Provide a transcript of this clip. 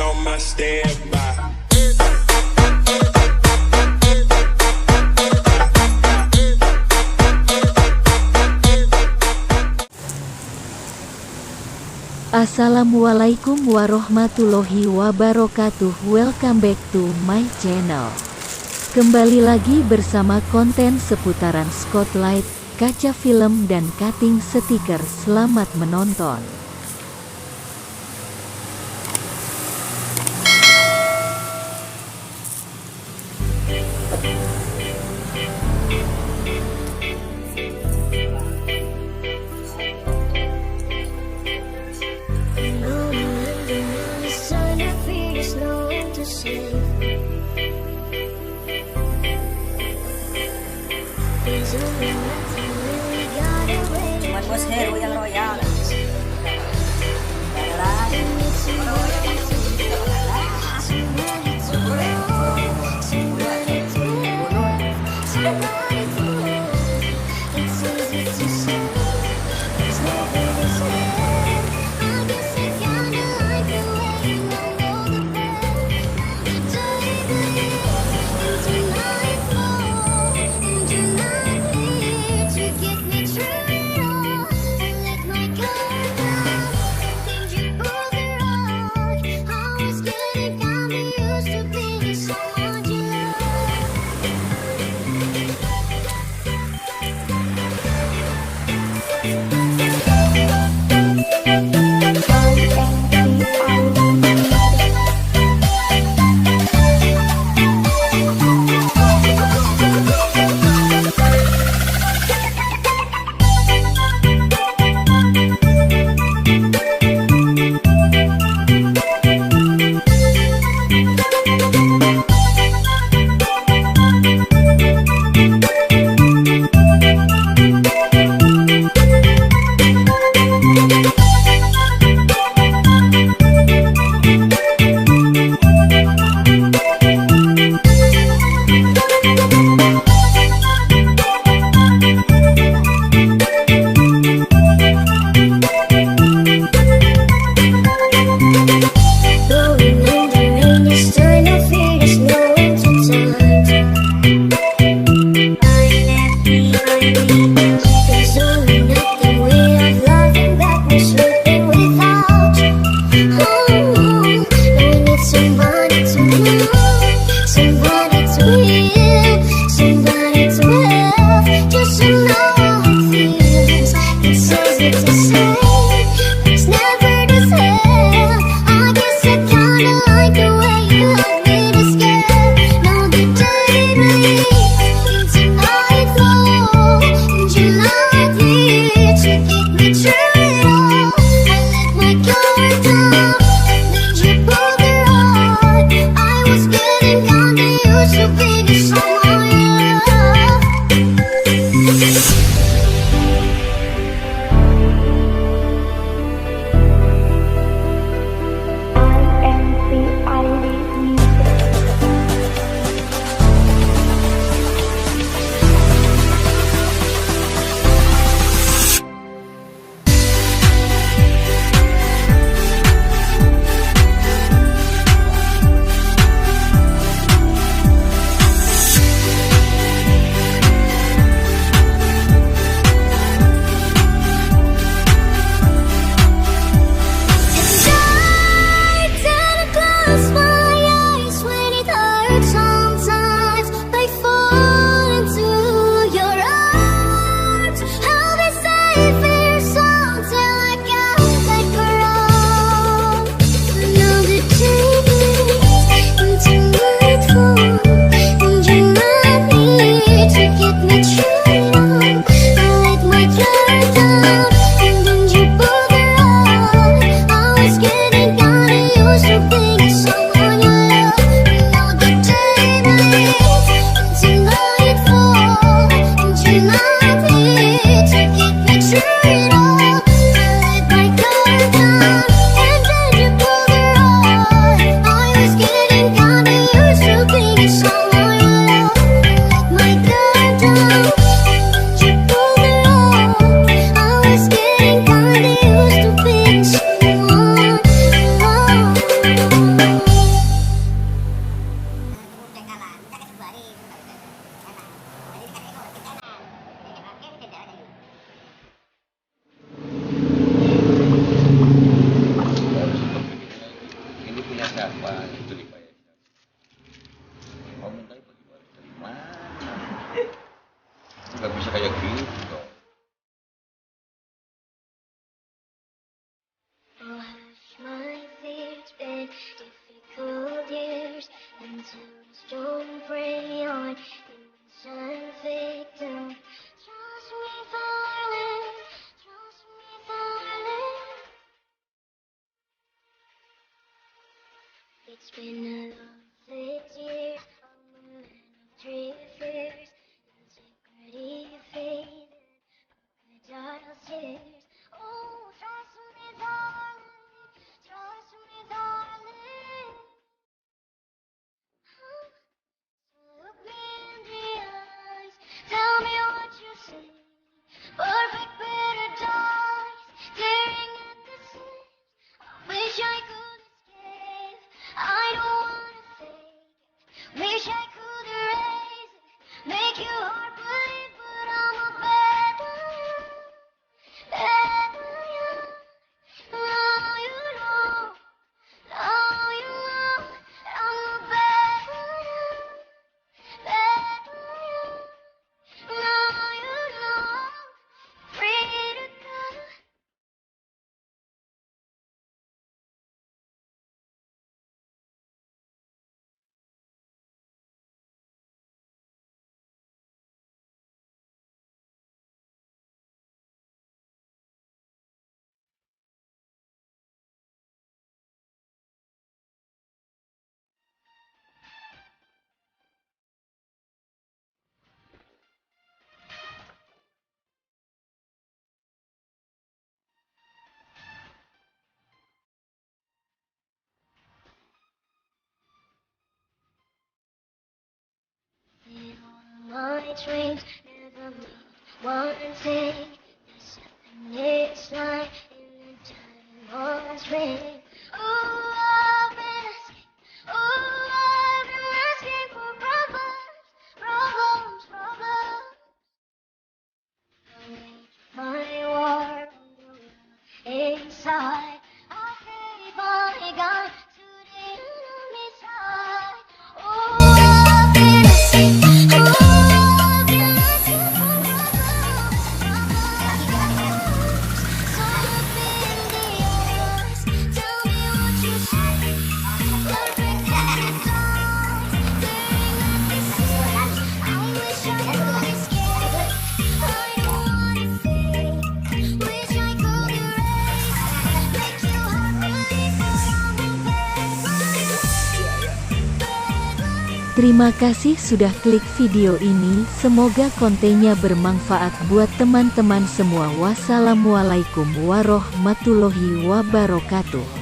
on my standby. Assalamualaikum warahmatullahi wabarakatuh. Welcome back to my channel. Kembali lagi bersama konten seputaran skotlait, kaca film dan cutting stiker. Selamat menonton. Buat bos hero yang royal. It's been a long 6 years, a woman of 3 fears, insecurity faded, crocodile tears. Oh, trust me, darling, trust me, darling. Look me in the eyes, tell me what you see. Perfect paradise, staring at the seams. I wish I could escape, I don't wanna fake it. Wish I could erase it, make your heart bleed, but I'm a bad liar, bad liar. Now you know, now you know, I'm a bad liar, bad liar. Now you know, free to go. My dreams never mean one thing. There's something it's like in the diamond's ring. Oh, I've been asking. Oh, I've been asking for problems, problems, problems. My war on the world inside. I gave my gun to the enemy side. Oh, I've been asking. Oh, I've been asking for problems, problems. So look me in the eyes, tell me what you see. Perfect paradise, staring at the seams. I wish I could escape, I don't wanna fake. Wish I could erase, make your heart bleed, but I'm a bad liar, bad liar. Terima kasih sudah klik video ini, semoga kontennya bermanfaat buat teman-teman semua. Wassalamualaikum warahmatullahi wabarakatuh.